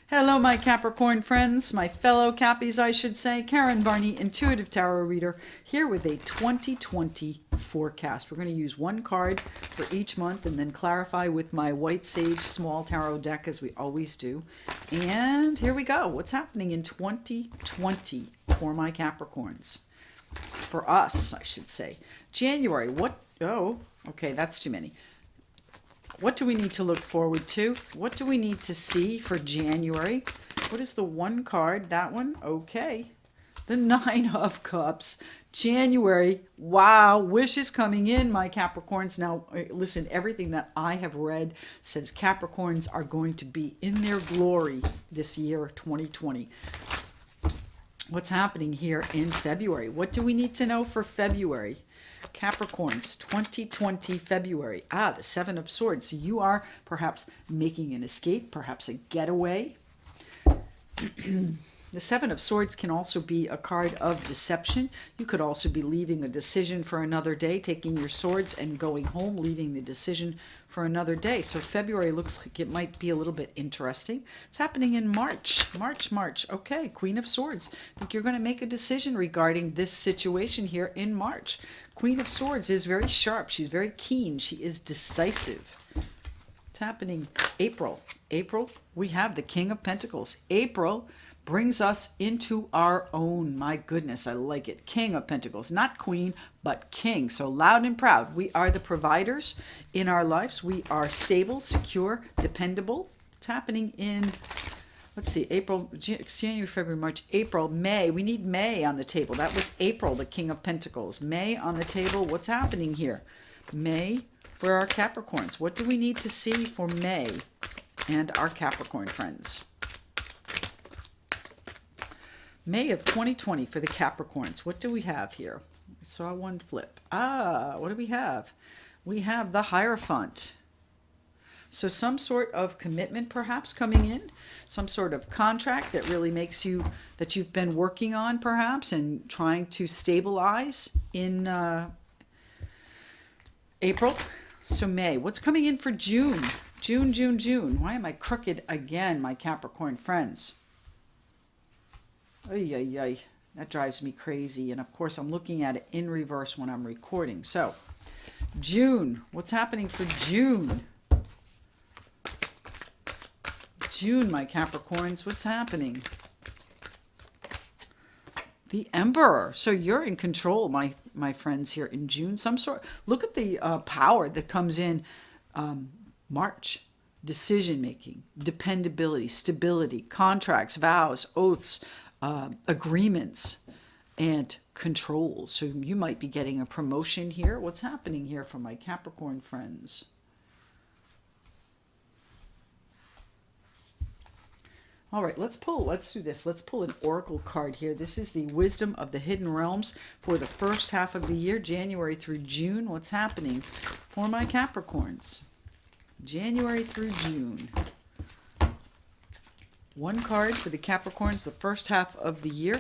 Hello, my Capricorn friends, my fellow Cappies, I should say. Karen Barney, Intuitive Tarot Reader, here with a 2020 forecast. We're going to use one card for each month and then clarify with my White Sage Small Tarot deck, as we always do. And here we go. What's happening in 2020 for my Capricorns? For us, I should say. January, what? Oh, okay, that's too many. What do we need to look forward to? What do we need to see for January? What is the one card? That one? Okay. The Nine of Cups. January. Wow. Wishes coming in, my Capricorns. Now, listen, everything that I have read says Capricorns are going to be in their glory this year, 2020. What's happening here in February? What do we need to know for February? Capricorns, 2020 February. The Seven of Swords. So you are perhaps making an escape, perhaps a getaway. The Seven of Swords can also be a card of deception. You could also be leaving a decision for another day, taking your swords and going home, leaving the decision for another day. So February looks like it might be a little bit interesting. It's happening in March. March. Okay, Queen of Swords. I think you're going to make a decision regarding this situation here in March. Queen of Swords is very sharp. She's very keen. She is decisive. It's happening April. April, we have the King of Pentacles. April brings us into our own. My goodness, I like it. King of Pentacles, not queen, but king. So loud and proud. We are the providers in our lives. We are stable, secure, dependable. It's happening in, let's see, April, January, February, March, April, May. We need May on the table. That was April, the King of Pentacles. May on the table. What's happening here? May for our Capricorns. What do we need to see for May and our Capricorn friends? May of 2020 for the Capricorns. What do we have here? I saw one flip. What do we have? We have the Hierophant. So some sort of commitment perhaps coming in. Some sort of contract that really makes you, that you've been working on perhaps and trying to stabilize in April. So May. What's coming in for June? June. Why am I crooked again, my Capricorn friends? Ay. That drives me crazy. And of course, I'm looking at it in reverse when I'm recording. So, June. What's happening for June? June, my Capricorns. What's happening? The Emperor. So you're in control, my friends, here in June. Some sort. Look at the power that comes in March. Decision-making, dependability, stability, contracts, vows, oaths, agreements, and control. So you might be getting a promotion here. What's happening here for my Capricorn friends? All right, let's do this. Let's pull an oracle card here. This is the Wisdom of the Hidden Realms for the first half of the year, January through June. What's happening for my Capricorns? January through June. One card for the Capricorns the first half of the year.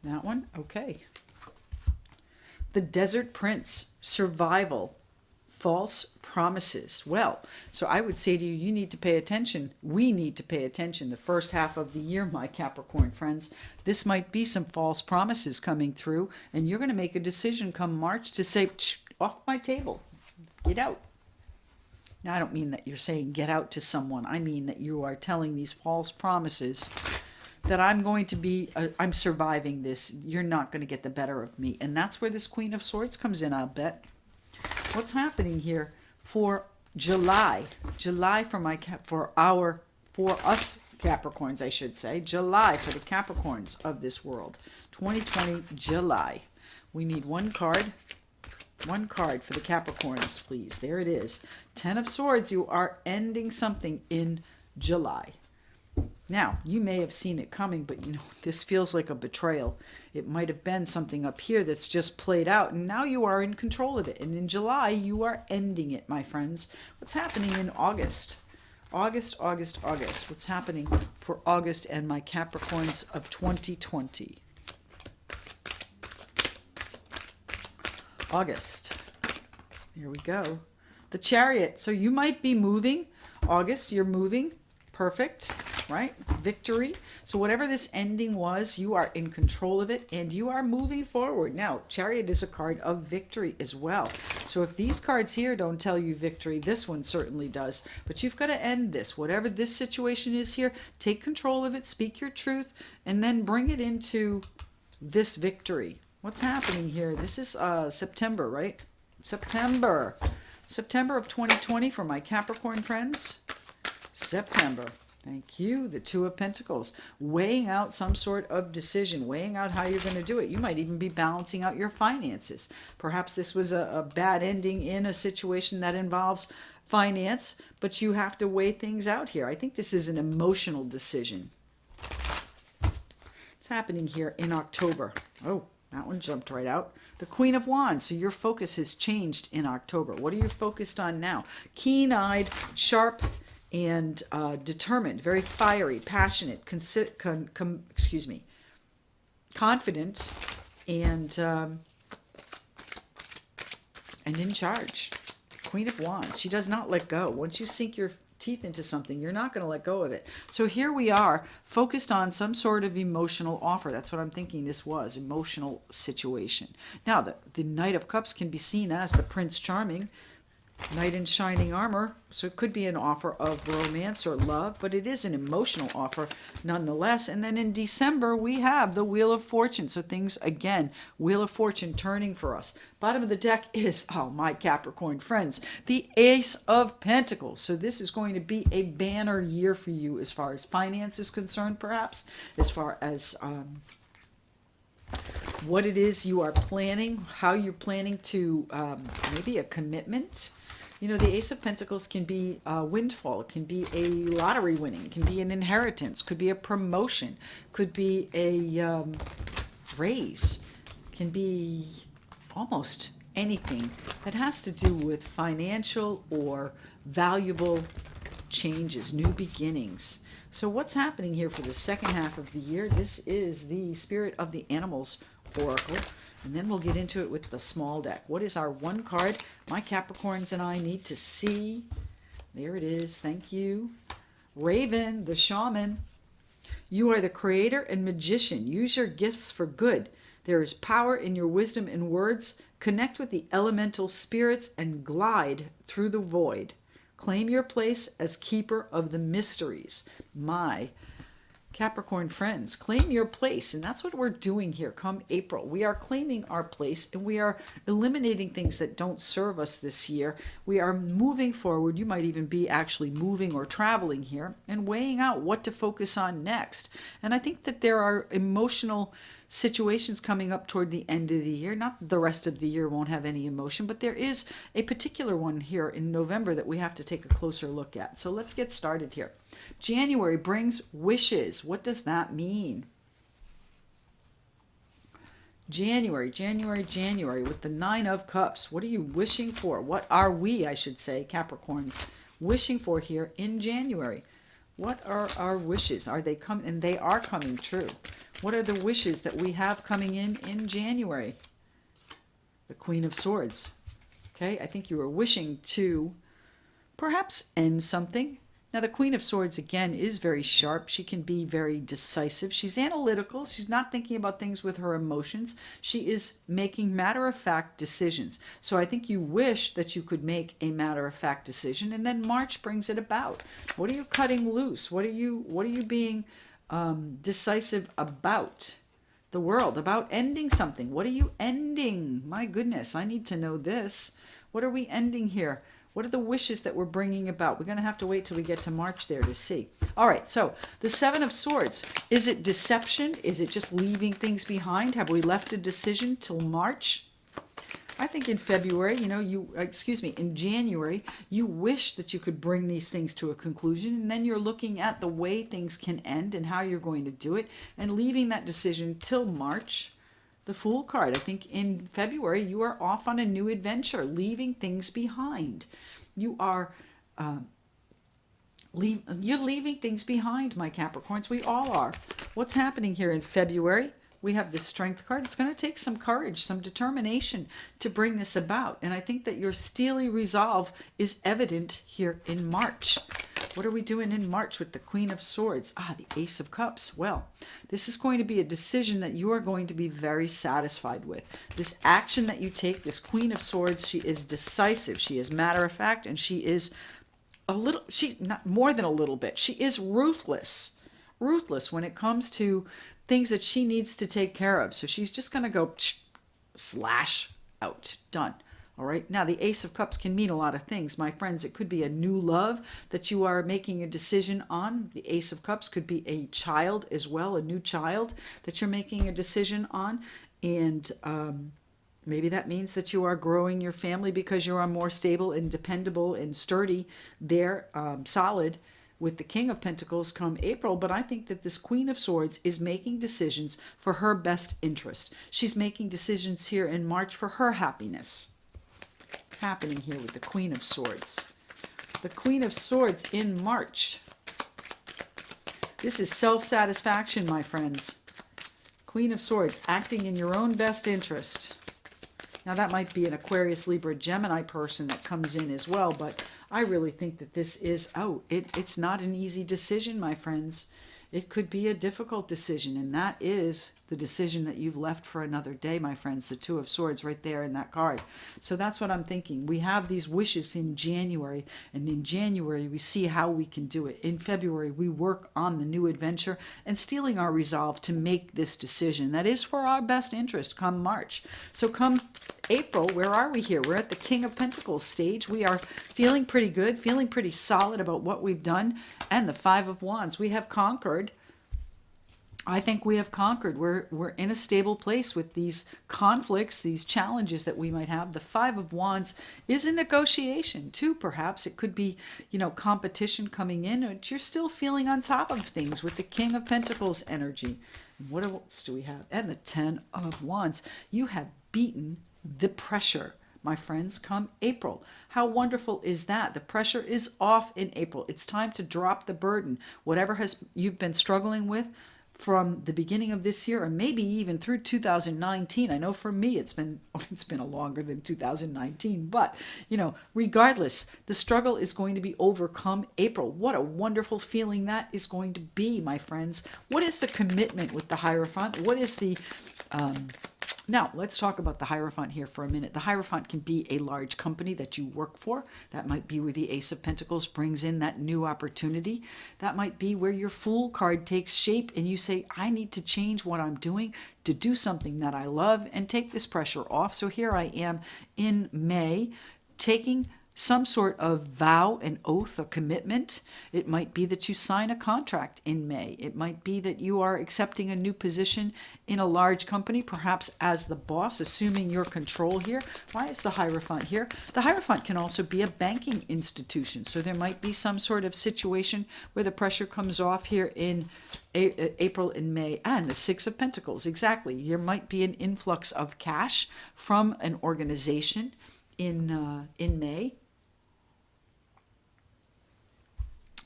That one, okay. The Desert Prince, survival, false promises. Well, so I would say to you, you need to pay attention. We need to pay attention the first half of the year, my Capricorn friends. This might be some false promises coming through, and you're going to make a decision come March to say, off my table, get out. Now, I don't mean that you're saying get out to someone. I mean that you are telling these false promises that I'm going to be, I'm surviving this. You're not going to get the better of me. And that's where this Queen of Swords comes in, I'll bet. What's happening here for July? July for us Capricorns, I should say. July for the Capricorns of this world. 2020 July. We need one card. One card for the Capricorns, please. There it is. Ten of Swords. You are ending something in July. Now, you may have seen it coming, but you know, this feels like a betrayal. It might have been something up here that's just played out, and now you are in control of it. And in July, you are ending it, my friends. What's happening in August? August. What's happening for August and my Capricorns of 2020? August. Here we go. The Chariot. So you might be moving. August, you're moving. Perfect, right? Victory. So whatever this ending was, you are in control of it and you are moving forward. Now, Chariot is a card of victory as well. So if these cards here don't tell you victory, this one certainly does. But you've got to end this. Whatever this situation is here, take control of it, speak your truth, and then bring it into this victory. What's happening here? This is September, right? September of 2020 for my Capricorn friends. September. Thank you. The Two of Pentacles. Weighing out some sort of decision. Weighing out how you're going to do it. You might even be balancing out your finances. Perhaps this was a bad ending in a situation that involves finance, but you have to weigh things out here. I think this is an emotional decision. It's happening here in October. Oh, that one jumped right out. The Queen of Wands. So your focus has changed in October. What are you focused on now? Keen-eyed, sharp, and determined, very fiery, passionate, confident, and in charge. Queen of Wands. She does not let go. Once you sink your teeth into something, you're not going to let go of it. So here we are, focused on some sort of emotional offer. That's what I'm thinking this was, emotional situation. Now, the Knight of Cups can be seen as the Prince Charming, Knight in shining armor, so it could be an offer of romance or love, but it is an emotional offer nonetheless. And then in December, we have the Wheel of Fortune. So things, again, Wheel of Fortune turning for us. Bottom of the deck is, oh, my Capricorn friends, the Ace of Pentacles. So this is going to be a banner year for you as far as finance is concerned, perhaps, as far as what it is you are planning, how you're planning to, maybe a commitment. You know, the Ace of Pentacles can be a windfall, can be a lottery winning, can be an inheritance, could be a promotion, could be a raise, can be almost anything that has to do with financial or valuable changes, new beginnings. So what's happening here for the second half of the year? This is the Spirit of the Animals Oracle. And then we'll get into it with the small deck. What is our one card my Capricorns and I need to see? There it is. Thank you. Raven, the Shaman. You are the creator and magician. Use your gifts for good. There is power in your wisdom and words. Connect with the elemental spirits and glide through the void. Claim your place as keeper of the mysteries. My Capricorn friends, claim your place. And that's what we're doing here come April. We are claiming our place and we are eliminating things that don't serve us this year. We are moving forward. You might even be actually moving or traveling here and weighing out what to focus on next. And I think that there are emotional situations coming up toward the end of the year. Not that the rest of the year won't have any emotion, but there is a particular one here in November that we have to take a closer look at. So let's get started here. January brings wishes. What does that mean? January with the Nine of Cups. What are you wishing for? What are we, I should say, Capricorns, wishing for here in January? What are our wishes? Are they coming? And they are coming true. What are the wishes that we have coming in January? The Queen of Swords. Okay, I think you are wishing to perhaps end something. Now, the Queen of Swords, again, is very sharp. She can be very decisive. She's analytical. She's not thinking about things with her emotions. She is making matter-of-fact decisions. So I think you wish that you could make a matter-of-fact decision, and then March brings it about. What are you cutting loose? What are you being decisive about? The world, about ending something. What are you ending? My goodness, I need to know this. What are we ending here? What are the wishes that we're bringing about? We're going to have to wait till we get to March there to see. All right, so the Seven of Swords. Is it deception? Is it just leaving things behind? Have we left a decision till March? I think in February, in January, you wish that you could bring these things to a conclusion, and then you're looking at the way things can end and how you're going to do it, and leaving that decision till March. The Fool card. I think in February you are off on a new adventure, leaving things behind. You're leaving things behind, my Capricorns. We all are. What's happening here in February? we have the Strength card. It's going to take some courage, some determination to bring this about. And I think that your steely resolve is evident here in March. What are we doing in March with the Queen of Swords? The Ace of Cups. Well, this is going to be a decision that you are going to be very satisfied with. This action that you take, this Queen of Swords, she is decisive. She is matter of fact, and she is she's not more than a little bit. She is ruthless. Ruthless when it comes to things that she needs to take care of. So she's just going to go slash out. Done. All right. Now, the Ace of Cups can mean a lot of things, my friends. It could be a new love that you are making a decision on. The Ace of Cups could be a child as well, a new child that you're making a decision on. And maybe that means that you are growing your family because you are more stable and dependable and sturdy there, solid with the King of Pentacles come April. But I think that this Queen of Swords is making decisions for her best interest. She's making decisions here in March for her happiness. Happening here with the Queen of Swords. The Queen of Swords in March. This is self-satisfaction, my friends. Queen of Swords, acting in your own best interest. Now that might be an Aquarius, Libra, Gemini person that comes in as well, but I really think that this is, it's not an easy decision, my friends. It could be a difficult decision, and that is the decision that you've left for another day, my friends. The Two of Swords right there in that card. So that's what I'm thinking. We have these wishes in January, and in January we see how we can do it. In February we work on the new adventure and steeling our resolve to make this decision. That is for our best interest come March. So come April, where are we here? We're at the King of Pentacles stage. We are feeling pretty good, feeling pretty solid about what we've done. And the Five of Wands. We have conquered. I think we have conquered. We're in a stable place with these conflicts, these challenges that we might have. The Five of Wands is a negotiation too, perhaps. It could be, competition coming in, but you're still feeling on top of things with the King of Pentacles energy. What else do we have? And the Ten of Wands. You have beaten the pressure, my friends, come April. How wonderful is that? The pressure is off in April. It's time to drop the burden. Whatever you've been struggling with from the beginning of this year, or maybe even through 2019. I know for me it's been a longer than 2019, but regardless, the struggle is going to be overcome April. What a wonderful feeling that is going to be, my friends. What is the commitment with the Hierophant? What is the now, let's talk about the Hierophant here for a minute. The Hierophant can be a large company that you work for. That might be where the Ace of Pentacles brings in that new opportunity. That might be where your Fool card takes shape and you say, I need to change what I'm doing to do something that I love and take this pressure off. So here I am in May, taking some sort of vow, an oath, a commitment. It might be that you sign a contract in May. It might be that you are accepting a new position in a large company, perhaps as the boss, assuming your control here. Why is the Hierophant here? The Hierophant can also be a banking institution. So there might be some sort of situation where the pressure comes off here in April and May. And the Six of Pentacles, exactly. There might be an influx of cash from an organization in May.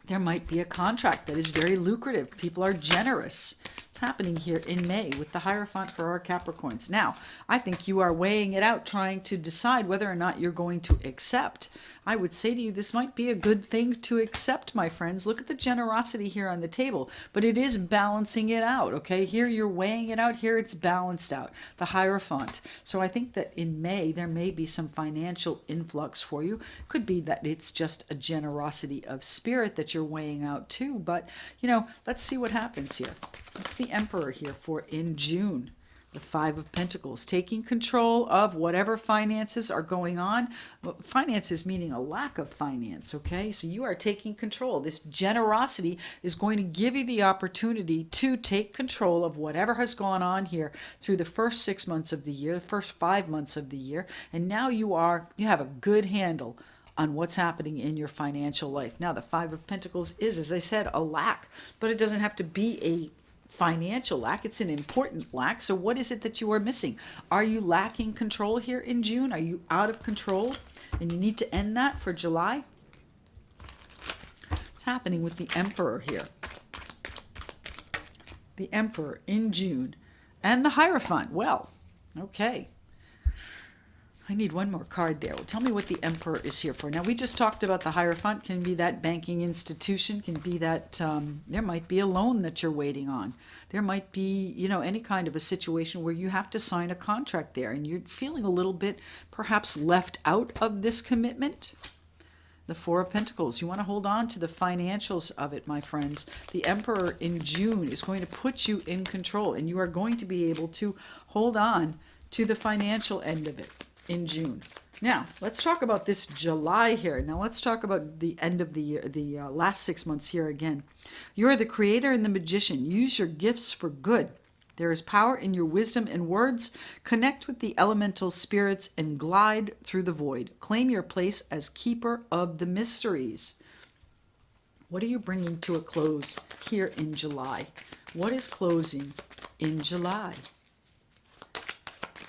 There might be a contract that is very lucrative. People are generous. It's happening here in May with the Hierophant for our Capricorns. Now, I think you are weighing it out, trying to decide whether or not you're going to accept. I would say to you, this might be a good thing to accept, my friends. Look at the generosity here on the table, but it is balancing it out, okay? Here you're weighing it out. Here it's balanced out, the Hierophant. So I think that in May, there may be some financial influx for you. Could be that it's just a generosity of spirit that you're weighing out too, but, let's see what happens here. What's the Emperor here for in June? The Five of Pentacles, taking control of whatever finances are going on. Finances meaning a lack of finance, okay? So you are taking control. This generosity is going to give you the opportunity to take control of whatever has gone on here through the first 6 months of the year, the first 5 months of the year, and now you have a good handle on what's happening in your financial life. Now, the Five of Pentacles is, as I said, a lack, but it doesn't have to be a financial lack. It's an important lack. So what is it that you are missing? Are you lacking control here in June? Are you out of control and you need to end that for July? What's happening with the Emperor here? The Emperor in June. And the Hierophant. Well, okay. I need one more card there. Well, tell me what the Emperor is here for. Now, we just talked about the Hierophant. Can be that banking institution. Can be that there might be a loan that you're waiting on. There might be, any kind of a situation where you have to sign a contract there and you're feeling a little bit perhaps left out of this commitment. The Four of Pentacles. You want to hold on to the financials of it, my friends. The Emperor in June is going to put you in control, and you are going to be able to hold on to the financial end of it in June. Now, let's talk about this July here. Now, let's talk about the end of the year, the last 6 months here again. You're the creator and the magician. Use your gifts for good. There is power in your wisdom and words. Connect with the elemental spirits and glide through the void. Claim your place as keeper of the mysteries. What are you bringing to a close here in July? What is closing in July?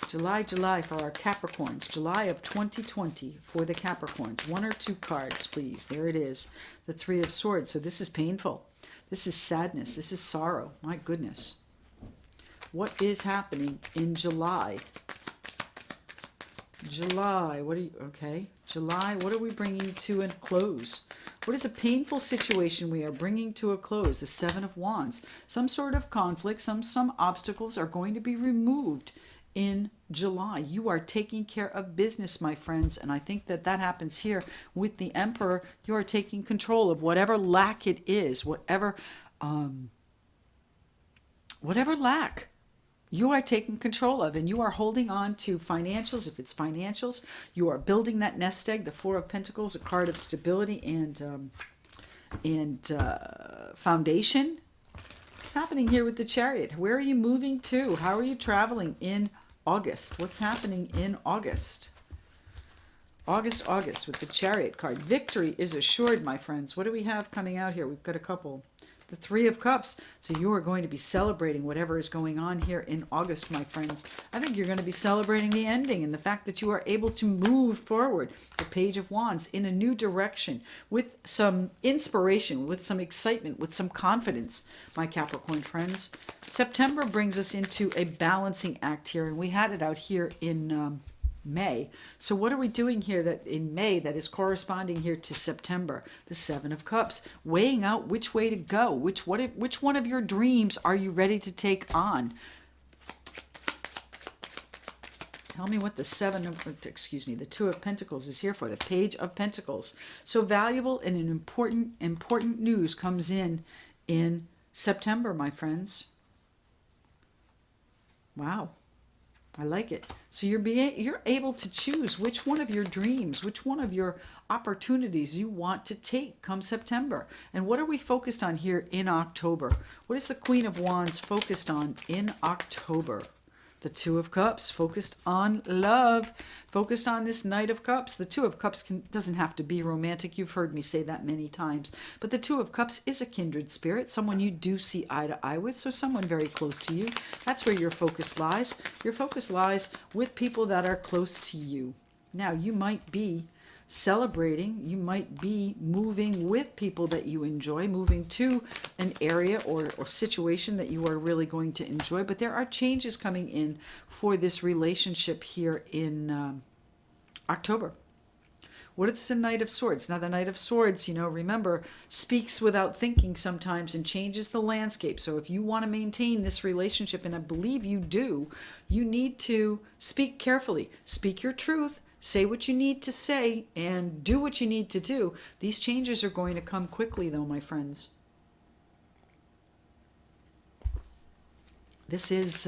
July for our Capricorns. July of 2020 for the Capricorns. One or two cards, please. There it is. The Three of Swords. So this is painful. This is sadness. This is sorrow. My goodness. What is happening in July? July, July, what are we bringing to a close? What is a painful situation we are bringing to a close? The Seven of Wands. Some sort of conflict, some obstacles are going to be removed in July. You are taking care of business, my friends, and I think that happens here with the Emperor. You are taking control of whatever lack it is, whatever lack you are taking control of, and you are holding on to financials. If it's financials, you are building that nest egg. The Four of Pentacles, a card of stability and foundation. What's happening here with the Chariot? Where are you moving to? How are you traveling in August? What's happening in August? August with the Chariot card. Victory is assured, my friends. What do we have coming out here? We've got a couple. The Three of Cups. So you are going to be celebrating whatever is going on here in August, my friends. I think you're going to be celebrating the ending and the fact that you are able to move forward. The Page of Wands in a new direction with some inspiration, with some excitement, with some confidence, my Capricorn friends. September brings us into a balancing act here, and we had it out here in May. So what are we doing here that in May that is corresponding here to September? The Seven of Cups, weighing out which way to go, which one of your dreams are you ready to take on? Tell me what the the Two of Pentacles is here for. The Page of Pentacles. So valuable and an important news comes in September, my friends. Wow. I like it. So you're able to choose which one of your dreams, which one of your opportunities you want to take come September. And what are we focused on here in October? What is the Queen of Wands focused on in October? The Two of Cups, focused on love, focused on this Knight of Cups. The Two of Cups doesn't have to be romantic. You've heard me say that many times. But the Two of Cups is a kindred spirit, someone you do see eye to eye with, so someone very close to you. That's where your focus lies. Your focus lies with people that are close to you. Now, you might be celebrating, you might be moving with people that you enjoy, moving to an area or situation that you are really going to enjoy, but there are changes coming in for this relationship here in October. What is the Knight of Swords? Now, the Knight of Swords, remember, speaks without thinking sometimes and changes the landscape. So if you want to maintain this relationship, and I believe you do, you need to speak carefully. Speak your truth. Say what you need to say and do what you need to do. These changes are going to come quickly, though, my friends. This is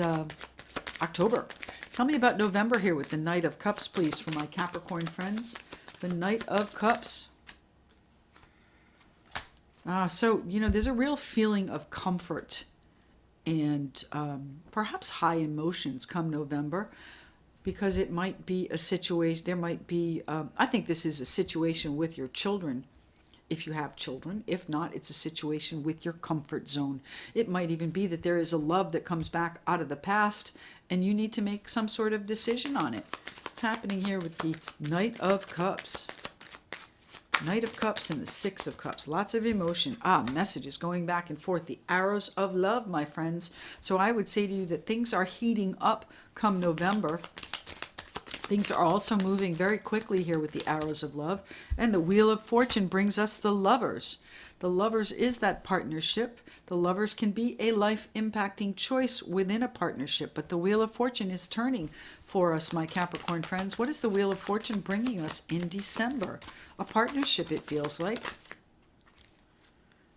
October. Tell me about November here with the Knight of Cups, please, for my Capricorn friends. The Knight of Cups. So, there's a real feeling of comfort and perhaps high emotions come November. Because it might be a situation, there might be, I think this is a situation with your children, if you have children. If not, it's a situation with your comfort zone. It might even be that there is a love that comes back out of the past, and you need to make some sort of decision on it. What's happening here with the Knight of Cups? Knight of Cups and the Six of Cups. Lots of emotion. Messages going back and forth. The arrows of love, my friends. So I would say to you that things are heating up come November. Things are also moving very quickly here with the arrows of love. And the Wheel of Fortune brings us the Lovers. The Lovers is that partnership. The Lovers can be a life-impacting choice within a partnership, but the Wheel of Fortune is turning for us, my Capricorn friends. What is the Wheel of Fortune bringing us in December? A partnership, it feels like.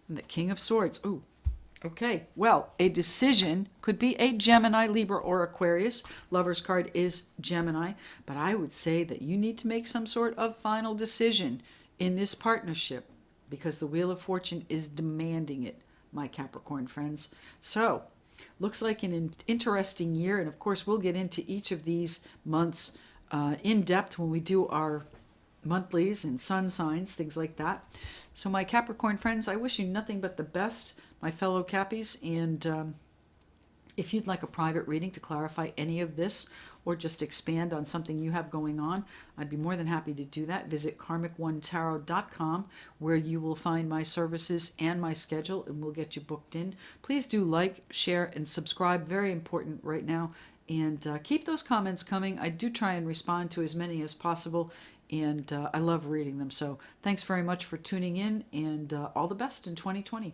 And the King of Swords. Ooh. Okay, well, a decision could be a Gemini, Libra, or Aquarius. Lover's card is Gemini, but I would say that you need to make some sort of final decision in this partnership because the Wheel of Fortune is demanding it, my Capricorn friends. So, looks like an interesting year, and of course we'll get into each of these months in depth when we do our monthlies and sun signs, things like that. So my Capricorn friends, I wish you nothing but the best, my fellow Cappies, and if you'd like a private reading to clarify any of this or just expand on something you have going on, I'd be more than happy to do that. Visit karmic1tarot.com where you will find my services and my schedule, and we'll get you booked in. Please do like, share, and subscribe. Very important right now. And keep those comments coming. I do try and respond to as many as possible, and I love reading them. So thanks very much for tuning in, and all the best in 2020.